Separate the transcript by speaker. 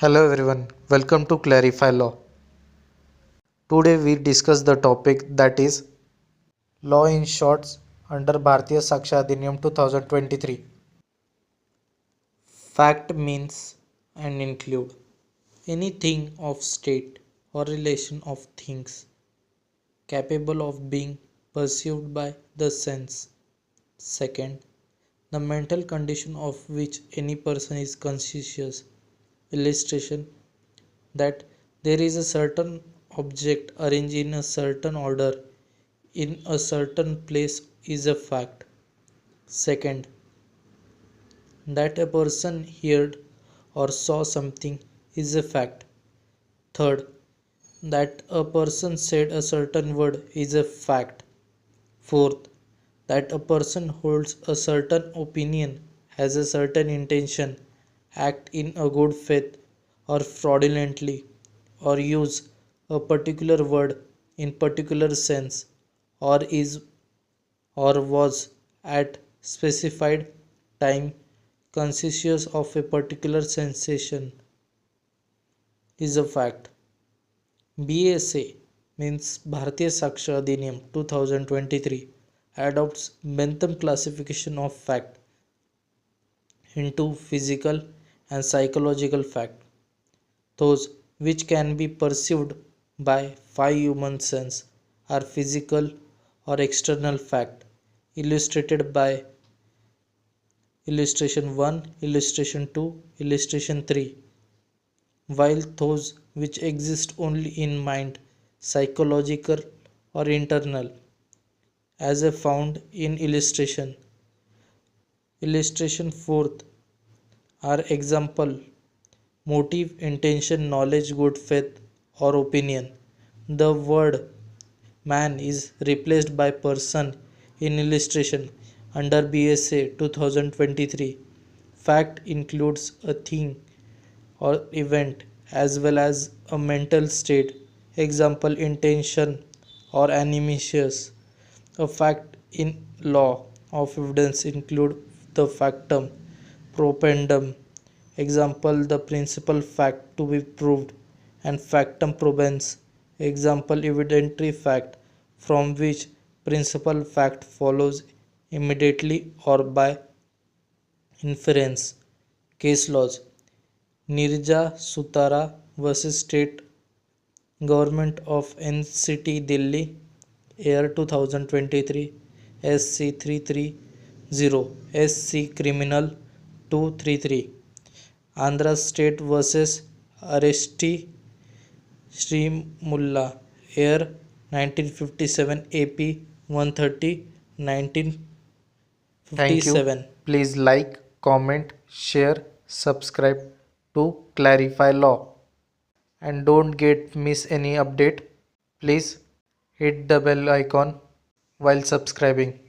Speaker 1: Hello everyone, welcome to Clarify Law. Today we discuss the topic that is Law in Shorts under Bharatiya Sakshya Adhiniyam 2023. Fact means and include anything of state or relation of things capable of being perceived by the sense. Second, the mental condition of which any person is conscious. Illustration that there is a certain object arranged in a certain order in a certain place is a fact. Second, that a person heard or saw something is a fact. Third, that a person said a certain word is a fact. Fourth, that a person holds a certain opinion, has a certain intention, act in a good faith or fraudulently, or use a particular word in particular sense, or is or was at specified time conscious of a particular sensation is a fact. BSA means Bharatiya Sakshya Adhiniyam 2023 adopts Bentham classification of fact into physical and psychological fact, those which can be perceived by five human senses are physical or external fact, illustrated by illustration 1, illustration 2, illustration 3, while those which exist only in mind, psychological or internal, as found in illustration. Illustration 4th are example motive, intention, knowledge, good faith, or opinion. The word man is replaced by person in illustration under BSA 2023. Fact includes a thing or event as well as a mental state, example, intention or animatious. A fact in law of evidence include the factum, propendum, example the principal fact to be proved, and factum probans, example evidentiary fact from which principal fact follows immediately or by inference. Case laws: Nirja Sutara vs State Government of NCT Delhi, Year 2023, SC 330, SC Criminal 233. Andhra State vs Aresti Srimulla, Year 1957, AP 130,
Speaker 2: Thank you.
Speaker 1: 1957.
Speaker 2: Please like, comment, share, subscribe to Clarify Law. And don't miss any update. Please hit the bell icon while subscribing.